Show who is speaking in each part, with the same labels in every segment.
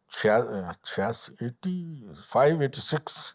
Speaker 1: 85-86,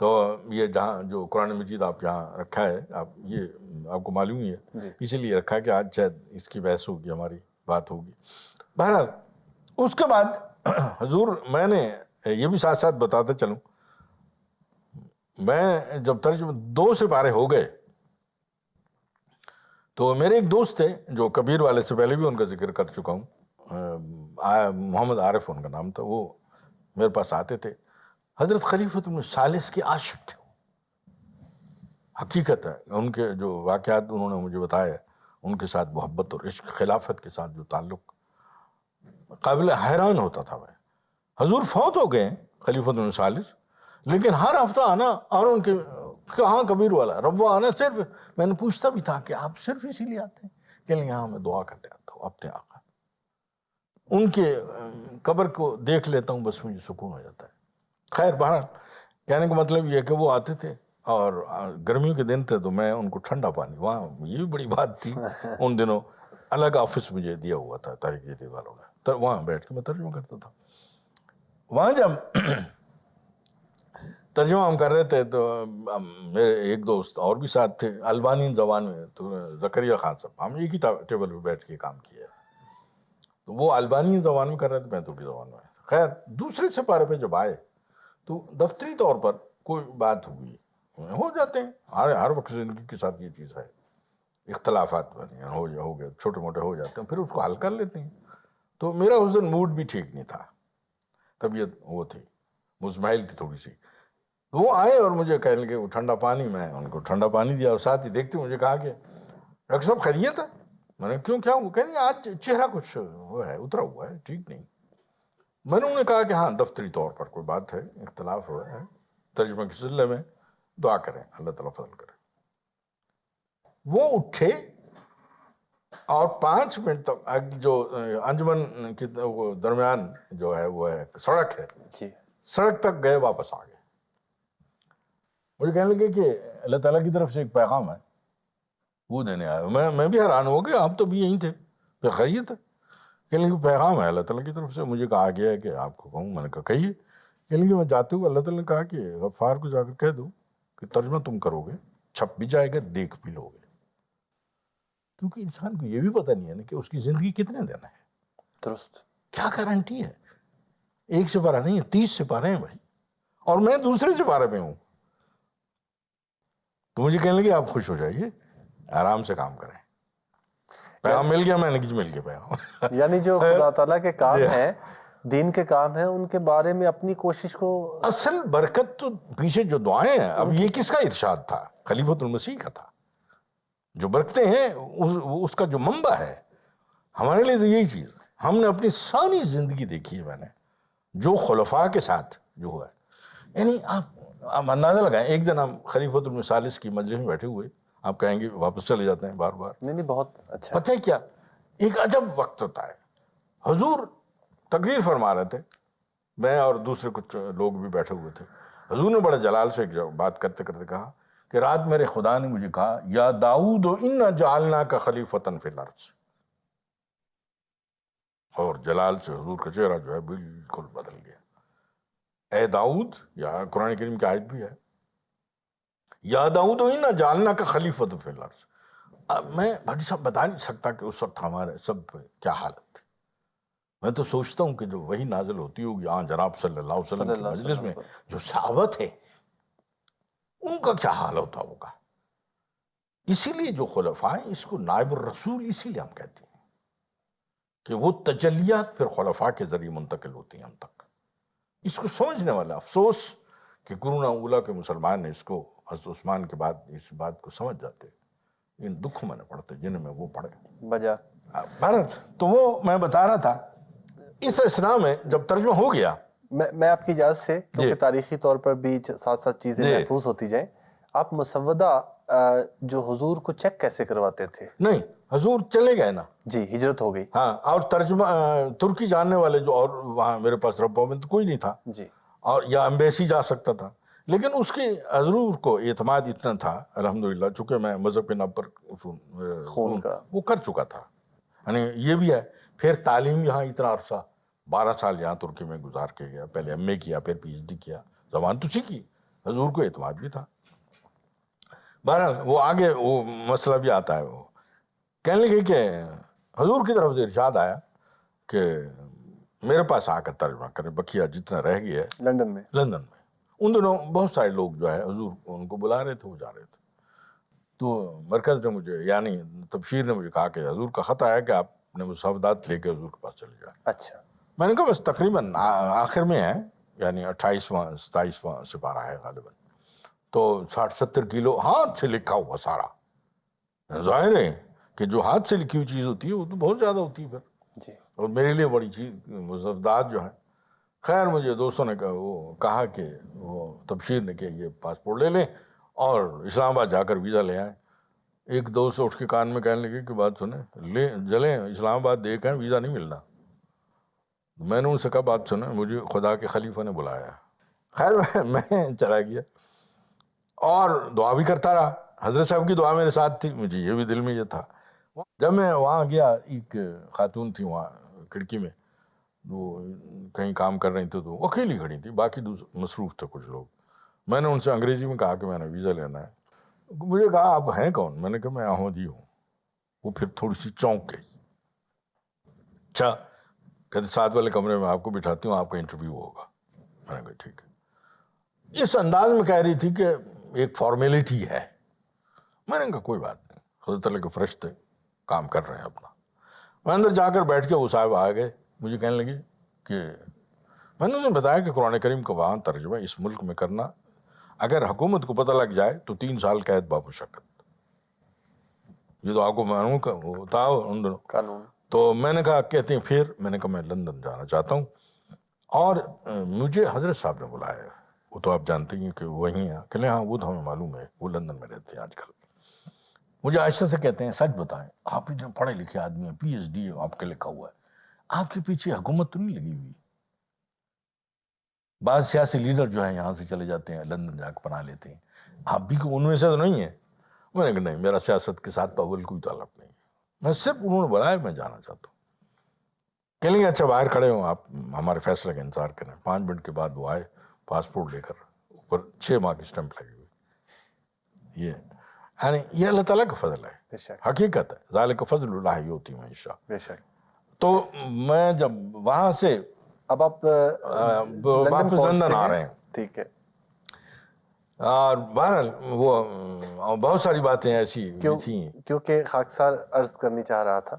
Speaker 1: تو یہ جہاں جو قرآن مجید آپ یہاں رکھا ہے، آپ کو معلوم ہی ہے، اسی لیے رکھا ہے کہ آج شاید اس کی بحث ہوگی، ہماری بات ہوگی. بہرحال اس کے بعد حضور، میں نے یہ بھی ساتھ ساتھ بتاتا چلوں، میں جب ترجمہ 2 سپارے ہو گئے تو میرے ایک دوست تھے جو کبیر والے سے پہلے بھی ان کا ذکر کر چکا ہوں، محمد عارف ان کا نام تھا. وہ میرے پاس آتے تھے. حضرت خلیفۃ بن ثالث کے عاشق تھے. حقیقت ہے ان کے جو واقعات انہوں نے مجھے بتایا، ان کے ساتھ محبت اور عشق خلافت کے ساتھ جو تعلق، قابل حیران ہوتا تھا میں. حضور فوت ہو گئے خلیفۃ بن ثالث، لیکن ہر ہفتہ آنا اور ان کے کہاں کبیر والا ربوہ آنا. صرف میں نے پوچھتا بھی تھا کہ آپ صرف اسی لیے آتے ہیں؟ کہ یہاں میں دعا کرنے آتا ہوں اپنے آقا، ان کے قبر کو دیکھ لیتا ہوں، بس مجھے سکون ہو جاتا ہے. خیر بہرحال کہنے کا مطلب یہ کہ وہ آتے تھے اور گرمیوں کے دن تھے تو میں ان کو ٹھنڈا پانی، وہاں یہ بھی بڑی بات تھی ان دنوں، الگ آفس مجھے دیا ہوا تھا تحریک جدید والوں نے، تو وہاں بیٹھ کے میں ترجمہ کرتا تھا. وہاں جب ترجمہ ہم کر رہے تھے تو میرے ایک دوست اور بھی ساتھ تھے البانی زبان میں، تو زکریا خان صاحب، ہم ایک ہی ٹیبل پہ بیٹھ کے کام کیا. تو وہ البانی زبان میں کر رہے تھے، میں ترکی زبان میں. خیر دوسرے سپارے پہ جب آئے تو دفتری طور پر کوئی بات ہوئی، ہو جاتے ہیں ہر وقت زندگی کے ساتھ، یہ چیز ہے، اختلافات بنے ہو گئے، چھوٹے موٹے ہو جاتے ہیں، پھر اس کو حل کر لیتے ہیں. تو میرا اس دن موڈ بھی ٹھیک نہیں تھا، طبیعت وہ تھی، مزمحل تھی تھوڑی سی. وہ آئے اور مجھے کہنے لگے وہ ٹھنڈا پانی، میں ان کو ٹھنڈا پانی دیا اور ساتھ ہی دیکھتے مجھے کہا کہ ڈاکٹر صاحب خیریت ہے؟ میں نے کیوں، کیا ہوا؟ کہیں آج چہرہ کچھ وہ ہے، اترا ہوا ہے، ٹھیک نہیں. میں نے انہیں کہا کہ ہاں دفتری طور پر کوئی بات ہے، اختلاف ہوا ہے، ترجمہ کے سلسلے میں دعا کریں، اللہ تعالیٰ فضل کرے. وہ اٹھے اور 5 منٹ تک جو انجمن کے درمیان جو ہے وہ ہے سڑک ہے، سڑک تک گئے، واپس آ گئے. مجھے کہنے لگے کہ اللہ تعالیٰ کی طرف سے ایک پیغام ہے، وہ دینے آیا. میں بھی حیران ہو گیا، آپ تو بھی یہیں تھے، پھر خیریت ہے؟ کہنے لگے پیغام ہے اللہ تعالیٰ کی طرف سے، مجھے کہا گیا ہے کہ آپ کو کہوں. میں نے کہا کہیے. کہنے لگے میں جاتے ہوئے اللہ تعالیٰ نے کہا کہ غفار کو جا کر کہہ دو کہ ترجمہ تم کرو گے، چھپ بھی جائے گا، دیکھ بھی لو گے. کیونکہ انسان کو یہ بھی پتہ نہیں ہے نا کہ اس کی زندگی کتنے دن ہے.
Speaker 2: درست.
Speaker 1: کیا گارنٹی ہے؟ 1 سپارہ نہیں ہے، 30 سپارے ہیں بھائی، اور میں دوسرے سپارے میں ہوں. تو مجھے کہنے لگے آپ خوش ہو جائیے، آرام سے کام کریں. پیغام مل گیا، میں نے مل گیا پیغام.
Speaker 2: یعنی جو خدا تعالیٰ کے کام ہیں، دین کے کام ہیں، ان کے بارے میں اپنی کوشش کو،
Speaker 1: اصل برکت تو پیچھے جو دعائیں ہیں، اب یہ کس کا ارشاد تھا؟ خلیفۃ المسیح کا تھا. جو برکتیں ہیں اس کا جو منبع ہے ہمارے لیے تو یہی چیز. ہم نے اپنی ساری زندگی دیکھی ہے، میں نے جو خلفاء کے ساتھ جو ہوا ہے. یعنی آپ اندازہ لگائیں، ایک دن ہم خلیفۃ بن ثالث کی مجلس میں بیٹھے ہوئے، آپ کہیں گے واپس چلے جاتے ہیں بار بار.
Speaker 2: نہیں بہت اچھا.
Speaker 1: پتہ ہے کیا ایک عجب وقت ہوتا ہے. حضور تقریر فرما رہے تھے، میں اور دوسرے کچھ لوگ بھی بیٹھے ہوئے تھے. حضور نے بڑے جلال سے ایک بات کرتے کرتے کہا کہ رات میرے خدا نے مجھے کہا یا داؤد انا جعلناک خلیفۃ فی الارض. اور جلال سے حضور کا چہرہ جو ہے بالکل بدل گیا. اے داؤد، یا قرآن کریم کی آیت بھی ہے، یا داؤد انا جعلناک خلیفۃ فی الارض. میں بھائی صاحب بتا نہیں سکتا کہ اس وقت ہمارے سب پہ کیا حالت تھی. میں تو سوچتا ہوں کہ جو وہی نازل ہوتی ہوگی ہاں جناب صلی اللہ علیہ وسلم کی مجلس میں، جو صحابہ تھے ان کا کیا حال ہوتا ہوگا. اسی لیے جو خلفاء ہیں اس کو نائب الرسول اسی لیے ہم کہتے ہیں کہ وہ تجلیات پھر خلفاء کے ذریعے منتقل ہوتی ہیں ہم تک. اس کو سمجھنے والا، افسوس کہ قرون اولیٰ کے مسلمان نے اس کو حضرت عثمان کے بعد اس بات کو سمجھ جاتے، ان دکھ میں نہ پڑتے جن میں وہ پڑے
Speaker 2: بجا.
Speaker 1: تو وہ میں بتا رہا تھا اس اثناء میں جب ترجمہ ہو گیا.
Speaker 2: میں آپ کی اجازت سے، کیونکہ تاریخی طور پر بھی ساتھ ساتھ چیزیں محفوظ ہوتی جائیں، آپ مسودہ جو حضور کو چیک کیسے کرواتے تھے؟
Speaker 1: نہیں، حضور چلے گئے نا
Speaker 2: جی، ہجرت ہو گئی.
Speaker 1: ہاں، اور ترجمہ ترکی جاننے والے جو، اور وہاں میرے پاس ربوہ میں تو کوئی نہیں تھا
Speaker 2: جی،
Speaker 1: اور یا امبیسی جا سکتا تھا. لیکن اس کے حضور کو اعتماد اتنا تھا الحمدللہ، چونکہ میں مذہب کے نام پر
Speaker 2: خون کا
Speaker 1: وہ کر چکا تھا. یعنی یہ بھی ہے. پھر تعلیم یہاں اتنا عرصہ 12 سال یہاں ترکی میں گزار کے گیا، پہلے ایم اے کیا، پھر پی ایچ ڈی کیا، زبان تو سیکھی. حضور کو اعتماد بھی تھا. بہرحال وہ آگے وہ مسئلہ بھی آتا ہے. وہ کہنے لگے کہ حضور کی طرف سے ارشاد آیا کہ میرے پاس آ کر ترجمہ کریں, بقیہ جتنا رہ گیا ہے
Speaker 2: لندن میں.
Speaker 1: ان دنوں بہت سارے لوگ جو ہے حضور ان کو بلا رہے تھے, وہ جا رہے تھے. تو مرکز نے مجھے یعنی تبشیر نے مجھے کہا کہ حضور کا خط آیا کہ آپ نے مصافدات لے کے حضور کے پاس چلے جائیں.
Speaker 2: اچھا.
Speaker 1: میں نے کہا بس تقریباً آخر میں ہے, یعنی 28واں 27واں سپارہ ہے غالباً, تو 60-70 کلو ہاتھ سے لکھا ہوا سارا. ظاہر ہے کہ جو ہاتھ سے لکھی ہوئی چیز ہوتی ہے وہ تو بہت زیادہ ہوتی ہے پھر,
Speaker 2: جی.
Speaker 1: اور میرے لیے بڑی چیز مصافدات جو ہیں. خیر مجھے دوستوں نے کہا کہ وہ تبشیر نے کہ یہ پاسپورٹ لے لیں اور اسلام آباد جا کر ویزا لے آئیں. ایک دوست اٹھ کے کان میں کہنے لگے کہ بات سنیں, لے چلیں اسلام آباد دیکھ آئیں, ویزا نہیں ملنا. میں نے ان سے کہا بات سنیں, مجھے خدا کے خلیفہ نے بلایا. خیر میں چلا گیا اور دعا بھی کرتا رہا. حضرت صاحب کی دعا میرے ساتھ تھی, مجھے یہ بھی دل میں یہ تھا. جب میں وہاں گیا, ایک خاتون تھی وہاں کھڑکی میں, وہ کہیں کام کر رہی تھی, تو وہ اکیلی کھڑی تھی, باقی مصروف تھے کچھ لوگ. میں نے ان سے انگریزی میں کہا کہ میں نے ویزا لینا ہے. مجھے کہا آپ ہیں کون؟ میں نے کہا میں احمدی ہوں. وہ پھر تھوڑی سی چونک گئی. اچھا, کہتے ساتھ والے کمرے میں آپ کو بٹھاتی ہوں, آپ کا انٹرویو ہوگا. میں نے کہا ٹھیک ہے. اس انداز میں کہہ رہی تھی کہ ایک فارمیلٹی ہے. میں نے کہا کوئی بات نہیں, خدا تعالیٰ کے فرشتے کام کر رہے ہیں اپنا. میں اندر جا کر بیٹھ کے وہ صاحب آ گئے, مجھے کہنے لگے کہ میں نے انہیں بتایا کہ قرآن کریم کا وہاں ترجمہ اس ملک میں کرنا, اگر حکومت کو پتہ لگ جائے تو 3 سال قید بامشقت. یہ تو آپ کو معلوم ہوتا ان دنوں
Speaker 2: قانون.
Speaker 1: تو میں نے کہا کہتے ہیں پھر میں نے کہا میں لندن جانا چاہتا ہوں, اور مجھے حضرت صاحب نے بلایا. وہ تو آپ جانتے ہیں کہ وہیں ہیں. کہ ہاں وہ تو ہمیں معلوم ہے, وہ لندن میں رہتے ہیں آج کل. مجھے عائشہ سے کہتے ہیں سچ بتائیں, آپ اتنے پڑھے لکھے آدمی ہیں, PhD آپ کے لکھا ہوا ہے, آپ کے پیچھے حکومت تو نہیں لگی ہوئی؟ بعض سیاسی لیڈر جو ہیں یہاں سے چلے جاتے ہیں, لندن جا کے پناہ لیتے ہیں, آپ بھی ان میں سے تو نہیں ہیں؟ میں نے کہا نہیں, میرا سیاست کے ساتھ تو اول کوئی تعلق نہیں ہے, میں صرف انہوں نے بلایا, میں جانا چاہتا ہوں. کہنے لگے اچھا باہر کھڑے ہوں آپ, ہمارے فیصلے کا انتظار کریں. 5 منٹ کے بعد وہ آئے پاسپورٹ لے کر, اوپر 6 ماہ کی اسٹمپ لگی ہوئی. یعنی یہ اللہ تعالیٰ کا فضل ہے,
Speaker 2: بے شک.
Speaker 1: حقیقت ہے. ذالک فضل اللہ یؤتی من یشاء.
Speaker 2: بے شک.
Speaker 1: تو میں جب وہاں سے
Speaker 2: اب آپ
Speaker 1: واپس لندن آ رہے ہیں,
Speaker 2: ٹھیک ہے,
Speaker 1: اور بہرحال وہ بہت ساری باتیں ایسی تھیں.
Speaker 2: کیونکہ خاکسار عرض کرنی چاہ رہا تھا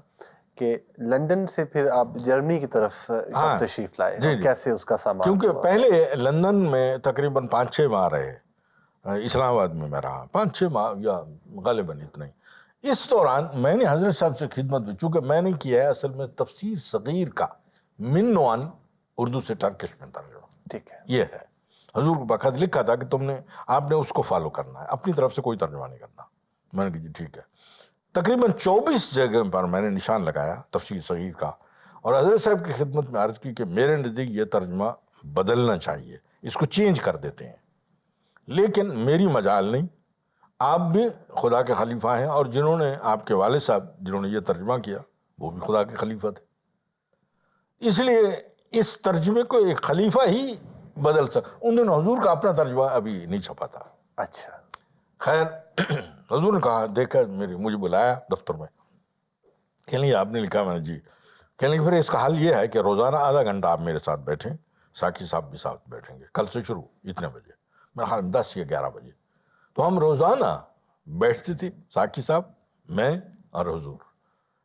Speaker 2: کہ لندن سے پھر آپ جرمنی کی طرف تشریف لائے, کیسے اس کا سامان؟
Speaker 1: کیونکہ پہلے لندن میں تقریباً 5-6 ماہ رہے, اسلام آباد میں رہا 5-6 ماہ یا غالباً اتنا ہی. اس دوران میں نے حضرت صاحب سے خدمت میں, چونکہ میں نے کیا ہے اصل میں تفسیر صغیر کا من نوان اردو سے ٹرکش میں ترجمہ,
Speaker 2: ٹھیک ہے,
Speaker 1: یہ ہے. حضور کو بخط لکھا تھا کہ آپ نے اس کو فالو کرنا ہے, اپنی طرف سے کوئی ترجمہ نہیں کرنا. میں نے کہا جی ٹھیک ہے. تقریباً 24 جگہ پر میں نے نشان لگایا تفسیر صغیر کا, اور حضرت صاحب کی خدمت میں عرض کی کہ میرے نزدیک یہ ترجمہ بدلنا چاہیے, اس کو چینج کر دیتے ہیں. لیکن میری مجال نہیں, آپ بھی خدا کے خلیفہ ہیں, اور جنہوں نے آپ کے والد صاحب جنہوں نے یہ ترجمہ کیا وہ بھی خدا کے خلیفہ تھے. اس لیے اس ترجمے کو ایک خلیفہ ہی بدل ان دنوں حضور کا اپنا ترجمہ ابھی نہیں چھپا تھا.
Speaker 2: اچھا.
Speaker 1: خیر حضور نے کہا, دیکھا مجھے بلایا دفتر میں, کہنے لگے آپ نے لکھا؟ میں نے جی. کہنے لگے پھر اس کا حل یہ ہے کہ روزانہ آدھا گھنٹہ آپ میرے ساتھ بیٹھیں, ساقی صاحب بھی ساتھ بیٹھیں گے, کل سے شروع اتنے بجے, میرا خیال 10 یا 11 بجے. تو ہم روزانہ بیٹھتے تھے, ساقی صاحب, میں اور حضور.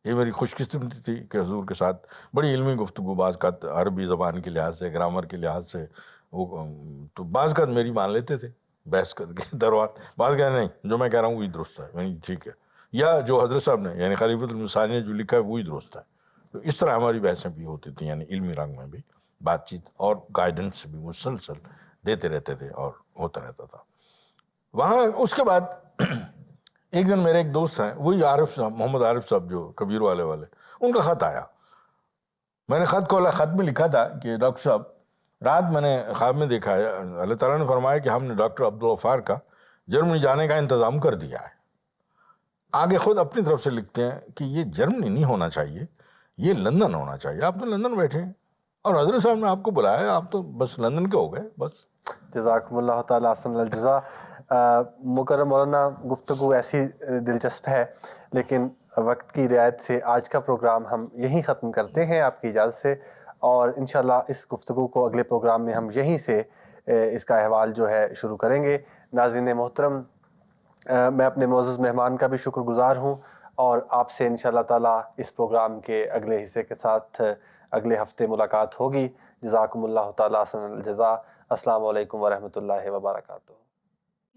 Speaker 1: یہ میری خوش قسمتی تھی کہ حضور کے ساتھ بڑی علمی گفتگو, بعض کا عربی زبان کے لحاظ سے, گرامر کے لحاظ سے, وہ تو بعض کا میری مان لیتے تھے بحث کر کے دربار, بعض کہا نہیں جو میں کہہ رہا ہوں وہی درست ہے. میں ٹھیک ہے, یا جو حضرت صاحب نے یعنی خلیفۃ المسانی نے جو لکھا ہے وہی درست ہے. تو اس طرح ہماری بحثیں بھی ہوتی تھیں, یعنی علمی رنگ میں بھی بات چیت, اور گائیڈنس بھی مسلسل دیتے رہتے تھے اور ہوتا رہتا تھا وہاں. اس کے بعد ایک دن میرے ایک دوست ہیں, وہی عارف صاحب, محمد عارف صاحب جو کبیر والے, ان کا خط آیا. میں نے خط کھولا, خط میں لکھا تھا کہ ڈاکٹر صاحب رات میں نے خواب میں دیکھا ہے, اللہ تعالیٰ نے فرمایا کہ ہم نے ڈاکٹر عبدالغفار کا جرمنی جانے کا انتظام کر دیا ہے. آگے خود اپنی طرف سے لکھتے ہیں کہ یہ جرمنی نہیں ہونا چاہیے, یہ لندن ہونا چاہیے. آپ تو لندن بیٹھے ہیں اور حضرت صاحب نے آپ کو بلایا ہے, آپ تو بس لندن کے ہو گئے بس.
Speaker 2: جزاکم اللہ تعالیٰ احسن الجزا. مکرم مولانا, گفتگو ایسی دلچسپ ہے لیکن وقت کی رعایت سے آج کا پروگرام ہم یہیں ختم کرتے ہیں آپ کی اجازت سے, اور انشاءاللہ اس گفتگو کو اگلے پروگرام میں ہم یہیں سے اس کا احوال جو ہے شروع کریں گے. ناظرین محترم, میں اپنے معزز مہمان کا بھی شکر گزار ہوں, اور آپ سے انشاءاللہ تعالیٰ اس پروگرام کے اگلے حصے کے ساتھ اگلے ہفتے ملاقات ہوگی. جزاکم اللہ تعالیٰ احسن الجزا. السلام علیکم ورحمۃ اللہ وبرکاتہ.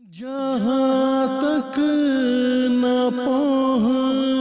Speaker 3: جہاں تک نہ پہنچ